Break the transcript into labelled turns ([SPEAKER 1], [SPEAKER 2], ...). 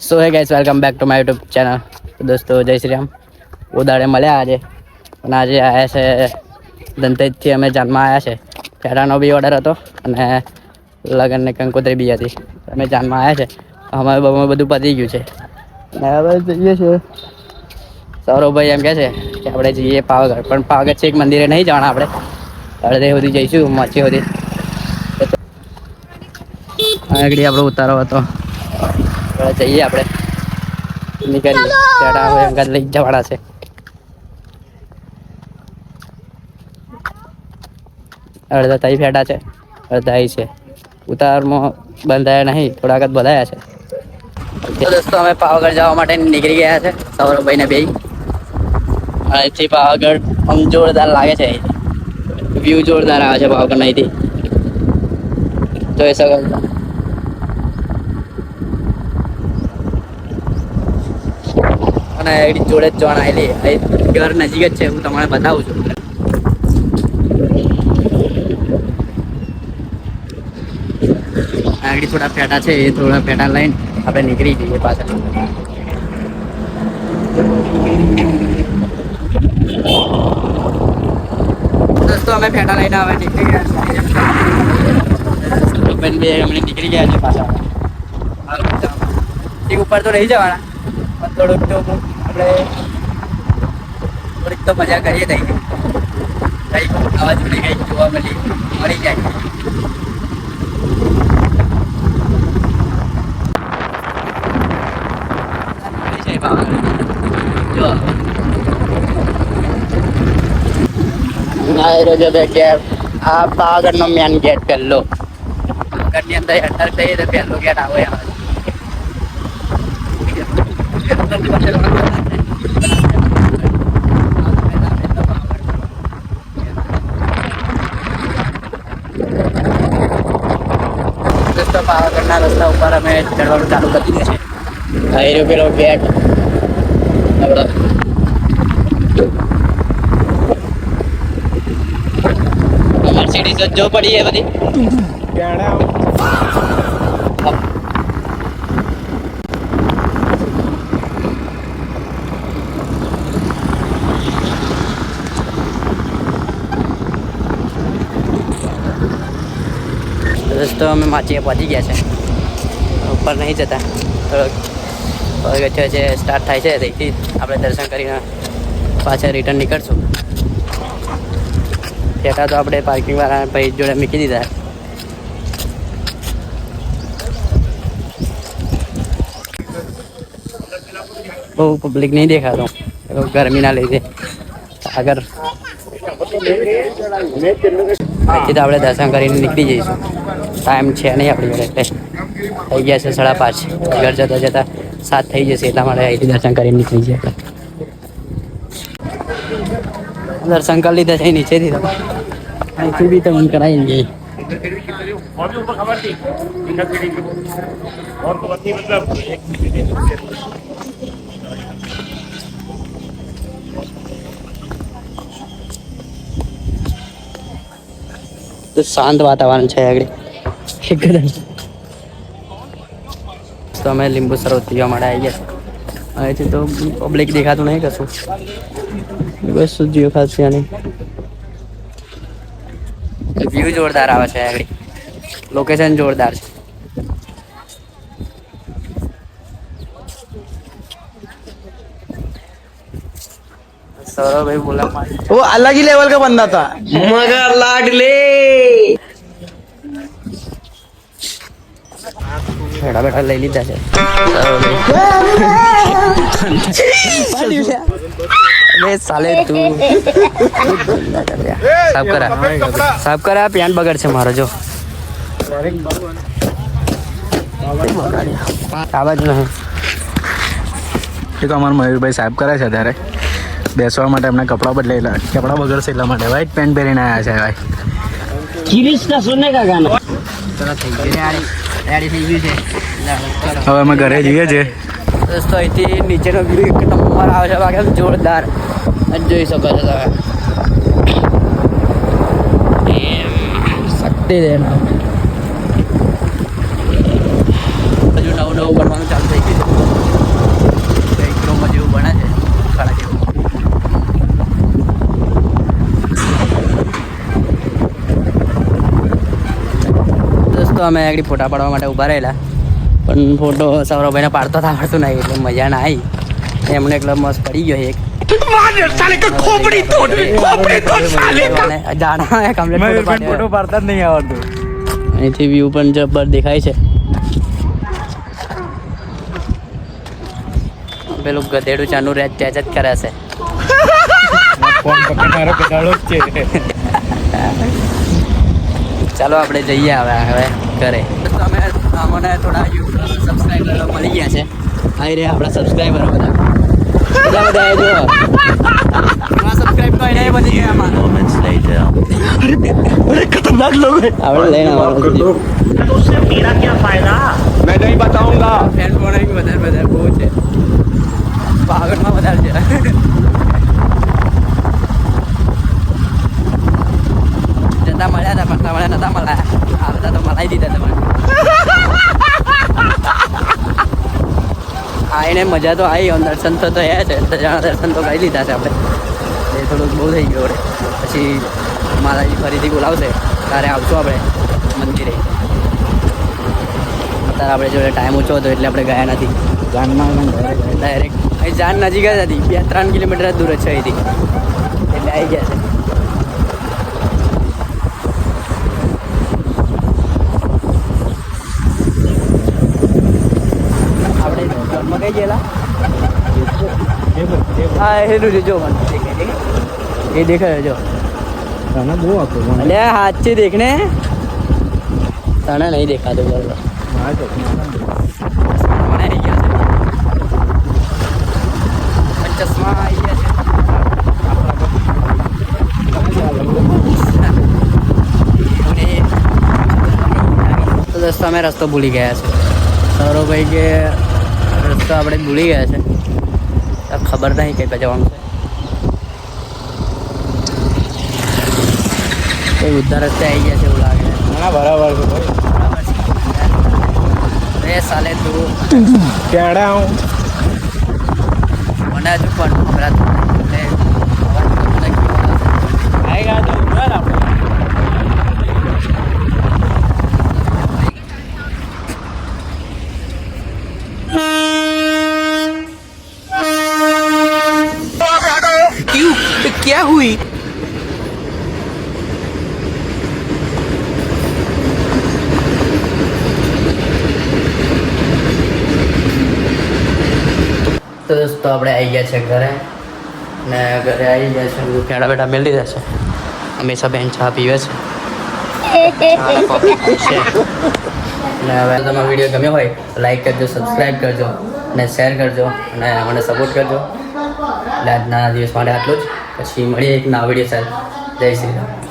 [SPEAKER 1] સો હે guys welcome back to my YouTube channel. દોસ્તો જય શ્રી રામ. ઉદાડે મળ્યા આજે અને આજે આવ્યા છે ધનતેજથી અમે જાનમાં આવ્યા છે. ફેરાનો બી ઓર્ડર હતો અને લગન ને કંકોત્રી બી હતી. અમે જાનમાં આવ્યા છે. અમારે બધું પતી ગયું છે અને હવે જઈએ છીએ. સૌરભભાઈ એમ કહે છે કે આપણે જઈએ પાવાગઢ, પણ પાવાગઢ છે એક મંદિરે નહીં જવાના આપણે અડધે સુધી જઈશું માછી સુધી. આગળ આપણો ઉતારો હતો, જઈએ આપણે નીકળીએ. પેડા હોય અંગાત લઈ જવાના છે. અડધા તઈ ફેડા છે, અડધા અહીં છે. ઉતારમાં બંધાયા નહીં, થોડાક જ બંધાયા છે. તો દોસ્તો અમે પાવાગઢ જવા માટે નીકળી ગયા છે સૌરભભાઈ ને બે. અહીંથી પાવાગઢ આમ જોરદાર લાગે છે. વ્યૂ જોરદાર આવે છે પાવાગઢ અહીંથી જોઈ શકો. અને એની જોડે જ જોણ આવેલી ઘર નજીક જ છે. હું તમને બતાવું છું. આગળ થોડા પેટા છે, એ થોડા પેટા લઈને આપણે નીકળી જઈએ પાછા. દોસ્તો અમે પેટા લઈને હવે નીકળી ગયા બે અમને નીકળી ગયા છે પાછા. ઉપર તો રહી જવાના, થોડુંક તો આપણે થોડીક તો મજા કરીએ. થઈ ગઈ આવાજ મળી ગઈ, જોવા મળી જાય. આ પાવાગઢ નો મેન ગેટ પહેલો. પાવાગઢ ની અંદર એન્ટર થઈએ તો પહેલો ગેટ આવે. પાવાગઢના રસ્તા ઉપર અમે ચડવાનું ચાલુ કરી દીધું છે. અહીં પેલો ગેટ મર્સિડીઝ જો પડી છે બધી. દોસ્તો અમે માચીએ પહોંચી ગયા છે. ઉપર નહીં જતા, થોડોક પગથિયો છે સ્ટાર્ટ થાય છે. તેથી આપણે દર્શન કરીને પાછા રિટર્ન નીકળશું. પેટા તો આપણે પાર્કિંગ વાળા ભાઈ જોડે મૂકી દીધા. બહુ પબ્લિક નહીં દેખાતો ગરમીના લીધે. આગળ અહીંથી તો આપણે દર્શન કરીને નીકળી જઈશું. ટાઈમ છે નહીં આપણી જોડે, એટલે થઈ ગયા છે 5:30. ઘર જતા જતા 7 થઈ જશે, એટલા માટે અહીંથી દર્શન કરીને નીકળી જઈએ. દર્શન કરી લીધા છે નીચેથી, તો અહીંથી બી તમને કરાવી જઈએ. તો શાંત વાતાવરણ છે આગળ એકદમ. તો અમે લીંબુ સરોવર પીવા માટે આવી ગયા. અહીંથી તો પબ્લિક દેખાતું નહીં કશું, બસ સુજીઓ ખાસ છે. વ્યૂ જોરદાર આવે છે આગળ, લોકેશન જોરદાર છે. सौरभ भाई बोला वो अलग ही लेवल का बंदा था, मगर लाडले બેઠા બેઠા લઈ લીધા છે. સાલે તું સાફ કરા પેન્ટ બગડ છે મારો. જો આવાજ નહીં.
[SPEAKER 2] એ તો અમારા મયુરભાઈ સાહેબ કરે છે ત્યારે બેસવા માટે એમના કપડાં બદલાયેલા, કપડાં બગડશે એટલા માટે વ્હાઈટ પેન્ટ પહેરીને આવ્યા છે. ભાઈ હવે અમે ઘરે જઈએ છીએ.
[SPEAKER 1] દોસ્તો અહીંથી નીચેનો વ્યૂ એક નંબર આવે છે, બાકી જોરદાર જોઈ શકો છો તમે. શક્તિ દેના હજુ નવું નવું બનવાનું ચાલુ થઈ ગયું. અમે આગળ ફોટા પાડવા માટે ઊભા રહેલા, પણ ફોટો સૌરભભાઈને પાડતો તો આવડતું નહીં એટલે મજા ના આવી. એમને ક્લબ મસ્ત પડી ગયો એક
[SPEAKER 2] ફોટો પાડતા જ નહીં આવડતું.
[SPEAKER 1] અહીંથી વ્યૂ પણ જબર દેખાય છે. પેલું ગધેડું ચાનું રેચ ચેચ જ કરે છે.
[SPEAKER 2] ફોન પકડનારો ગધાડો જ છે.
[SPEAKER 1] ચાલો આપણે જઈએ હવે ઘરે. તો અમે અમને થોડા સબસ્ક્રાઈબરો મળી ગયા છે. આવી રહ્યા આપણા સબસ્ક્રાઈબરો બધા જો સબસ્ક્રાઈબ તો એને બધી ગયા આમાં.
[SPEAKER 2] ખતરનાક લોકો
[SPEAKER 1] આપણે લઈને આવવાનું
[SPEAKER 2] મેં નહીં બતાઉંગા.
[SPEAKER 1] ફેન ફોલોઈંગ વધારે બહુ છે. પાગળમાં વધારે છે. જતા મળ્યા હતા પણ તમારે નતા મળ્યા. આવતા તો મલાઈ દીધા તમારે. આવીને મજા તો આવી. દર્શન તો થયા છે. દર્શન તો કરી લીધા છે આપણે. એ થોડુંક બહુ થઈ ગયું આપણે. પછી માતાજી ફરીથી બોલાવશે ત્યારે આવશું આપણે મંદિરે. અત્યારે આપણે જોડે ટાઈમ ઓછો હતો એટલે આપણે ગયા નથી.
[SPEAKER 2] જાનમાં
[SPEAKER 1] ડાયરેક્ટ અહીં જાન નજીક જ હતી. 2-3 કિલોમીટર જ દૂર જ છે અહીંથી. એટલે આવી ગયા છે. આપણે ઘરમાં કઈ ગયેલા? હા એનું જો મને દેખાય. એ દેખાય જો
[SPEAKER 2] તને બહુ આપો
[SPEAKER 1] અલે હાથથી દેખને. તને નહીં દેખાતું બરોબર. મને આવી ગયા છે ચશ્મા આવી ગયા છે. તો દોસ્તો અમે રસ્તો ભૂલી ગયા છે. સૌરભભાઈ કે રસ્તો આપણે ભૂલી ગયા છે. ખબર નહીં કઈ બાજુ જવાનું છે. કોઈ ઉદ્ધાર રસ્તે આવી ગયા છે એવું લાગે.
[SPEAKER 2] હા બરાબર છે
[SPEAKER 1] ભાઈ. એ સાલે તું
[SPEAKER 2] ક્યારે આવું
[SPEAKER 1] મને હજુ પણ ખબર
[SPEAKER 2] આવી ગયા તો ઉભા આપણે.
[SPEAKER 1] क्या हुई? તો દોસ્તો આપણે આવી ગયા છે ઘરે ને ઘરે આવી ગયા છે. પેડા બેઠા મેળવી દીધા છે. હંમેશા બેન ચા પીવે છે. ને હવે તમારો વિડીયો ગમ્યો હોય તો લાઈક કરજો, સબસ્ક્રાઈબ કરજો અને શેર કરજો અને મને સપોર્ટ કરજો. એટલે આજના દિવસ માટે આટલું જ. પછી મળીએ એક નવા વિડીયો સાથે. જય શ્રી રામ.